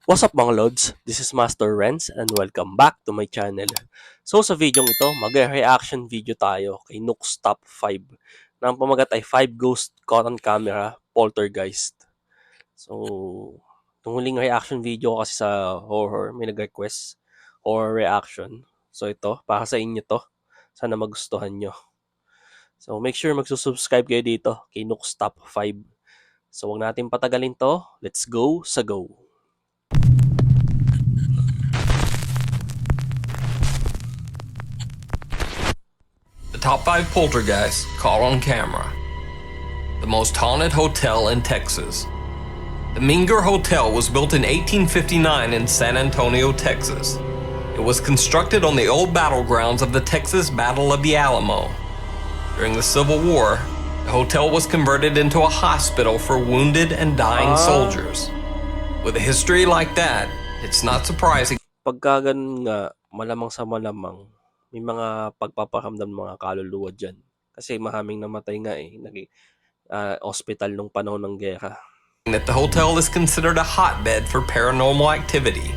What's up mga lods? This is Master Renz and welcome back to my channel. So sa video ito, mag-reaction video tayo kay Nook's Top 5 na ang pamagat ay 5 Ghost Caught on Camera Poltergeist. So, itong huling reaction video ko kasi sa horror, may nag-request horror reaction. So ito, para sa inyo to. Sana magustuhan nyo. So make sure magsusubscribe kayo dito kay Nook's Top 5. So wag natin patagalin to. Let's go sa go! The top 5 poltergeists caught on camera. The most haunted hotel in Texas. The Menger Hotel was built in 1859 in San Antonio, Texas. It was constructed on the old battlegrounds of the Texas Battle of the Alamo. During the Civil War, the hotel was converted into a hospital for wounded and dying soldiers. With a history like that, it's not surprising. Pagka ganun nga, malamang sa malamang, may mga pagpaparamdam ng mga kaluluwa dyan. Kasi maraming namatay nga naging hospital nung panahon ng gera. That the hotel is considered a hotbed for paranormal activity.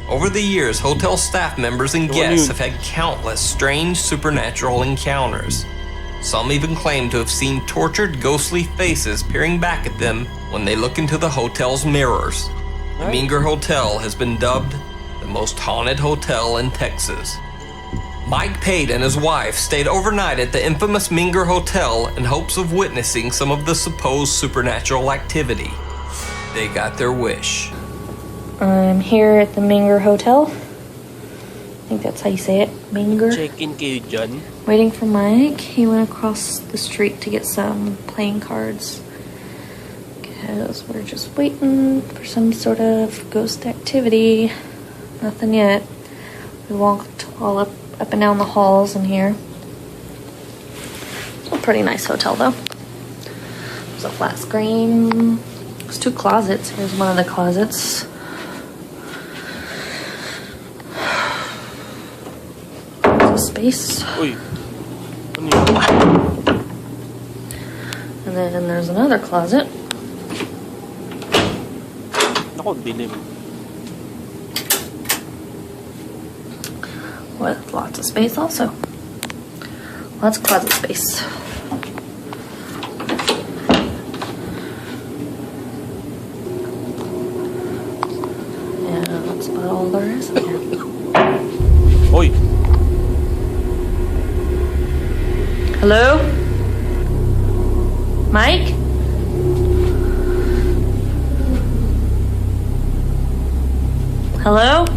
Over the years, hotel staff members and guests have had countless strange supernatural encounters. Some even claim to have seen tortured ghostly faces peering back at them when they look into the hotel's mirrors. The Menger Hotel has been dubbed the most haunted hotel in Texas. Mike Pate and his wife stayed overnight at the infamous Menger Hotel in hopes of witnessing some of the supposed supernatural activity. They got their wish. I'm here at the Menger Hotel. I think that's how you say it, Menger. Check-in kayo dyan. Waiting for Mike. He went across the street to get some playing cards. Because we're just waiting for some sort of ghost activity. Nothing yet. We walked all up and down the halls in here. It's a pretty nice hotel though. There's a flat screen. There's 2 closets. Here's one of the closets. There's a space. Uy, ano yun? And then there's another closet. Ako, dilim. With lots of space also. Lots of closet space. Yeah, that's about all there is in here. Uy, Hello? Mike? Hello?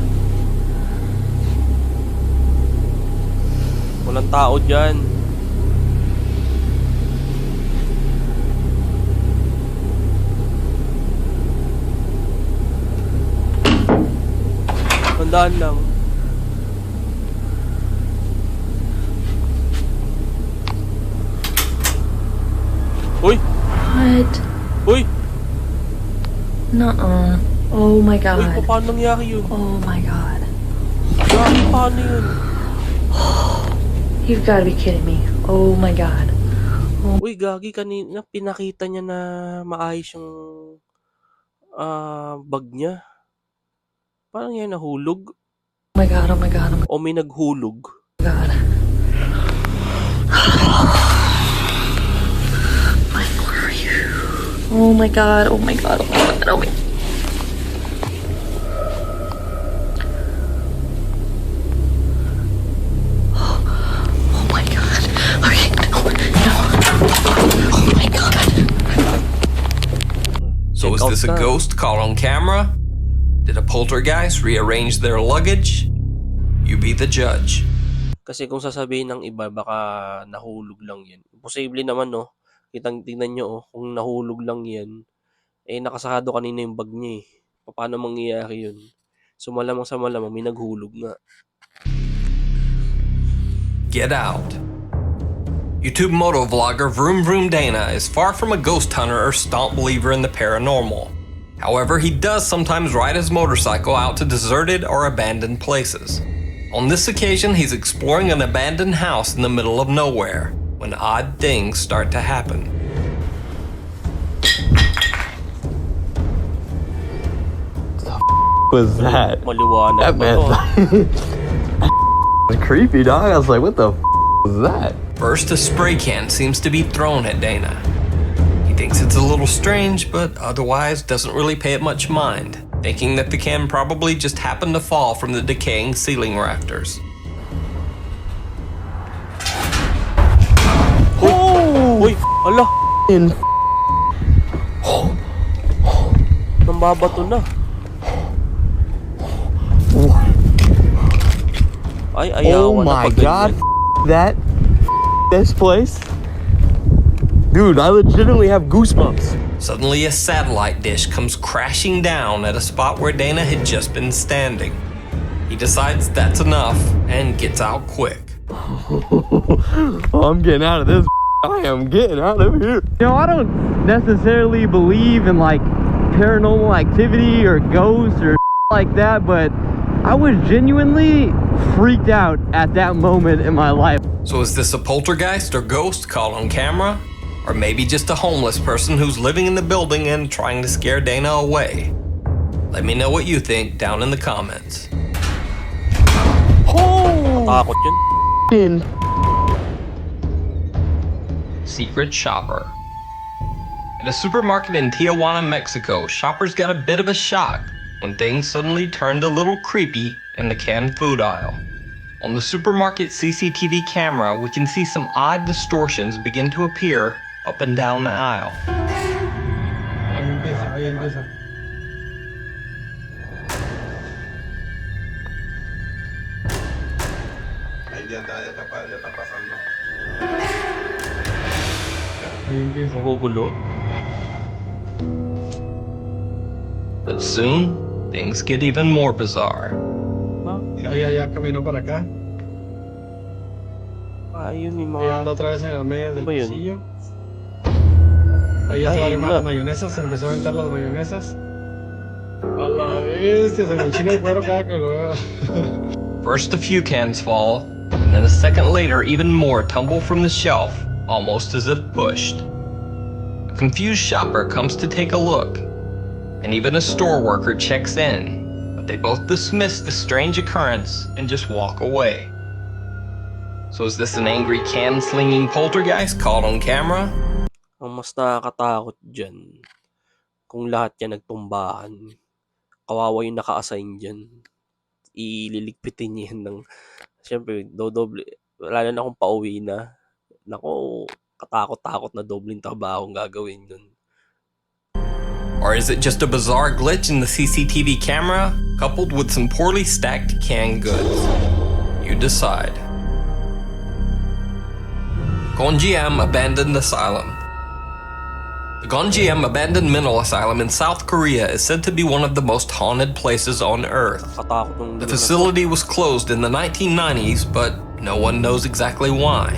walang tao dyan. Tandaan lang. Uy! What? Uy! Nuh-uh. Oh my Uy, god. paano nangyari yun? Oh my god. Grabe, paano yun? You've got to be kidding me. Oh my god. Uy, gagi, kanina pinakita niya na maayos yung bag niya. Parang yan nahulog. Oh my god, oh my god, oh my O may naghulog. god. Mike, where are you? Oh my god, oh my god, oh my god, oh my god. Oh my god. Okay, no, no. Oh my god. So is this a ghost caught on camera? Did a poltergeist rearrange their luggage? You be the judge. Kasi kung sasabihin ng iba, baka nahulog lang yan. Posible naman, no? Tingnan nyo, kung nahulog lang yan, nakasarado kanina yung bag niya, Paano mangyayari yun? So malamang sa malamang, may naghulog nga. Get out. YouTube motovlogger Vroom Vroom Dana is far from a ghost hunter or staunch believer in the paranormal. However, he does sometimes ride his motorcycle out to deserted or abandoned places. On this occasion, he's exploring an abandoned house in the middle of nowhere when odd things start to happen. was that? Maliwanag That pa to. was creepy, dog. I was like, what the was that? First, a spray can seems to be thrown at Dana. He thinks it's a little strange, but otherwise doesn't really pay it much mind, thinking that the can probably just happened to fall from the decaying ceiling rafters. Uy! Ala! In Nambabato na. Ay, ayawan oh na my pag god, ganyan. this place? Dude, I legitimately have goosebumps. Suddenly, a satellite dish comes crashing down at a spot where Dana had just been standing. He decides that's enough and gets out quick. Oh, I'm getting out of this. I am getting out of here. You know, I don't necessarily believe in like paranormal activity or ghosts or like that, but I was genuinely freaked out at that moment in my life. So is this a poltergeist or ghost caught on camera? Or maybe just a homeless person who's living in the building and trying to scare Dana away? Let me know what you think down in the comments. Oh, Takot yun. Secret shopper. At a supermarket in Tijuana, Mexico, shoppers got a bit of a shock when things suddenly turned a little creepy in the canned food aisle. On the supermarket CCTV camera, we can see some odd distortions begin to appear up and down the aisle. Magugulo. But soon, things get even more bizarre. Camino para acá. Ayun yung Y anda mga... otra vez en el medio del Ano ba yun? pasillo. Ahí ya Ay, estaba las mayonesas, se empezó a aventar las mayonesas. A la bestia, se me enchina el cuero cada que lo veo. First, a few cans fall, and then a second later, even more tumble from the shelf, almost as if pushed. A confused shopper comes to take a look, and even a store worker checks in, but they both dismiss the strange occurrence and just walk away. So is this an angry can-slinging poltergeist caught on camera? Ang mas nakakatakot dyan, kung lahat yan nagtumbahan, kawawa yung naka-assign dyan. Ililigpitin niya yan ng... Siyempre, doble. Lalo na kung pauwi na. Nako, katakot-takot na dobleng trabaho ang gagawin dun. Or is it just a bizarre glitch in the CCTV camera, coupled with some poorly stacked canned goods? You decide. Gonjiam Abandoned Asylum. The Gonjiam Abandoned Mental Asylum in South Korea is said to be one of the most haunted places on Earth. Katakot ng The facility was closed in the 1990s, but no one knows exactly why.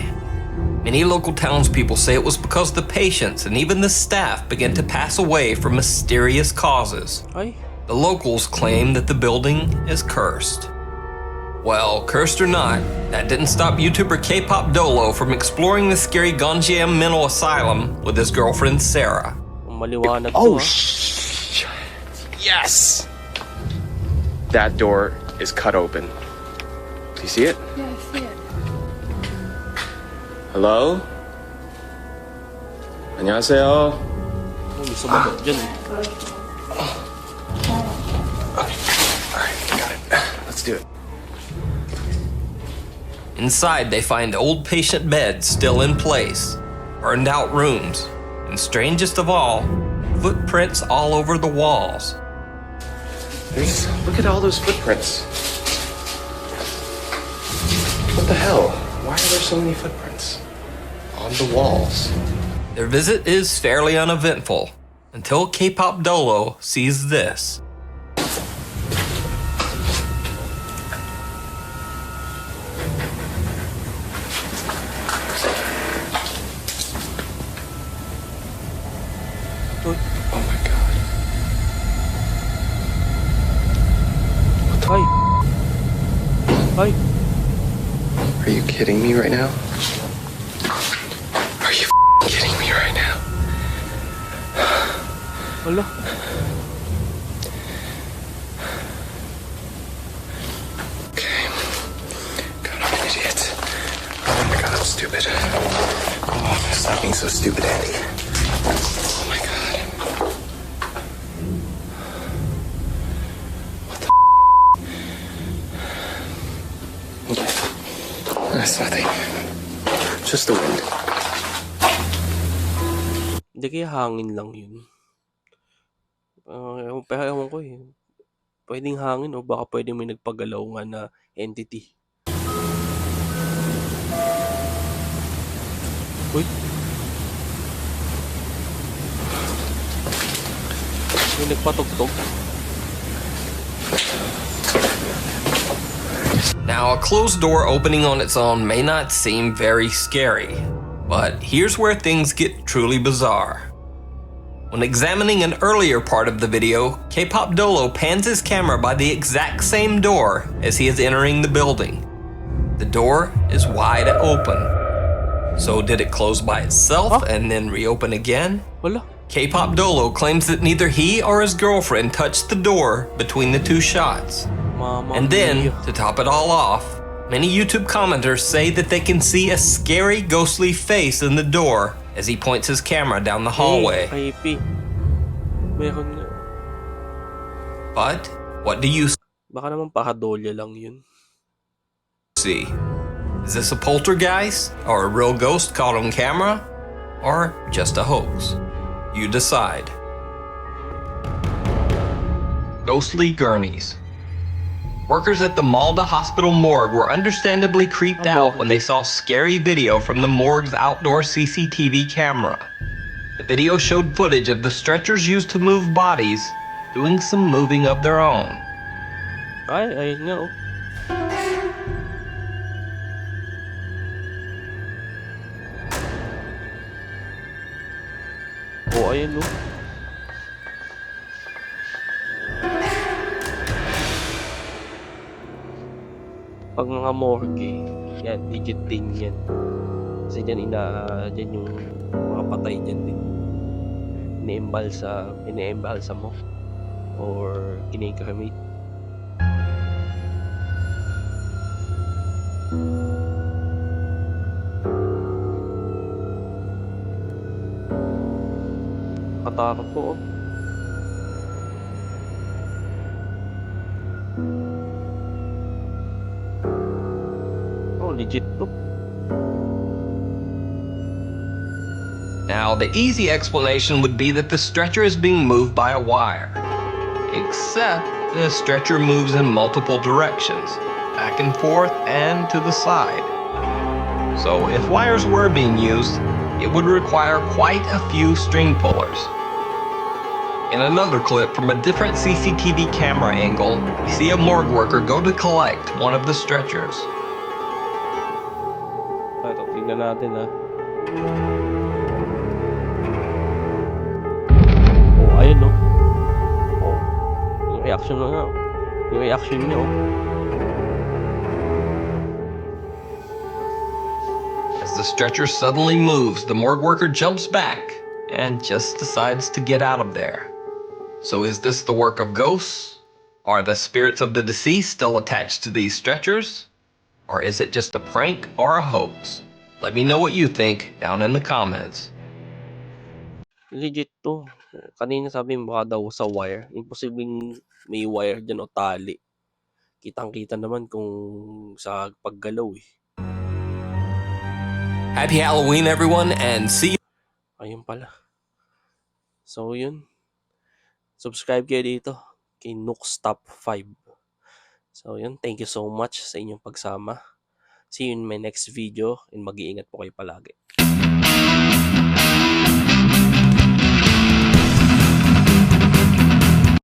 Many local townspeople say it was because the patients and even the staff began to pass away from mysterious causes. Ay, The locals claim that the building is cursed. Well, cursed or not, that didn't stop YouTuber K-Pop Dolo from exploring the scary Gonjiam Mental Asylum with his girlfriend Sarah. maliwanag to Oh, ah. yes! That door is cut open. Do you see it? Yeah, I see it. Hello? 안녕하세요. Oh, may sumagot dyan. Alright, got it. Let's do it. Inside, they find old patient beds still in place, burned out rooms, and strangest of all, footprints all over the walls. Look at all those footprints. What the hell? Why are there so many footprints on the walls? Their visit is fairly uneventful until K-Pop Dolo sees this. Oh my god. Ay. Ay. Are you kidding me right now? Are you kidding me right now? Wala. stupid. Oh, stop being so stupid, Andy. Oh my god. What the Okay. That's nothing. Just the wind. Hindi kaya hangin lang yun. Pero ewan ko eh. Pwedeng hangin o baka pwedeng may nagpagalaw nga na entity. Uy! May nagpatugtog. Now, a closed door opening on its own may not seem very scary, but here's where things get truly bizarre. When examining an earlier part of the video, K-Pop Dolo pans his camera by the exact same door as he is entering the building. The door is wide open. So did it close by itself and then reopen again? Wala. K-Pop Dolo claims that neither he or his girlfriend touched the door between the two shots. Mama And then, mia. to top it all off, many YouTube commenters say that they can see a scary ghostly face in the door as he points his camera down the hallway. Hey, creepy. Meron nga. But, what do you Baka naman paradolya lang yun. see? Is this a poltergeist, or a real ghost caught on camera, or just a hoax? You decide. Ghostly gurneys. Workers at the Malda Hospital morgue were understandably creeped out when they saw scary video from the morgue's outdoor CCTV camera. The video showed footage of the stretchers used to move bodies doing some moving of their own. Ay, ayun nga oh. Oh, ayun oh. Pag mga morgue, yan, digit din yan. Kasi dyan, dyan yung mga patay dyan din. Ine-embalsa mo. Or kinikremate. Katakot po oh. Oh, legit to. Now, the easy explanation would be that the stretcher is being moved by a wire. Except the stretcher moves in multiple directions, back and forth and to the side. So if wires were being used, it would require quite a few string pullers. In another clip from a different CCTV camera angle, we see a morgue worker go to collect one of the stretchers. Ito, tingnan natin ha. Oh, ayun no. Oh, yung reaction na nga. Yung reaction niya oh. As the stretcher suddenly moves, the morgue worker jumps back and just decides to get out of there. So is this the work of ghosts? Are the spirits of the deceased still attached to these stretchers? Or is it just a prank or a hoax? Let me know what you think down in the comments. Legit to. Kanina sabi mo baka daw sa wire. Imposibleng may wire dyan o tali. Kitang-kita naman kung sa paggalaw eh. Happy Halloween, everyone, and see you. Ayun pala. So yun. Subscribe kayo dito kay Nooks Top 5. So yun. Thank you so much sa inyong pagsama. See you in my next video and mag-iingat po kayo palagi.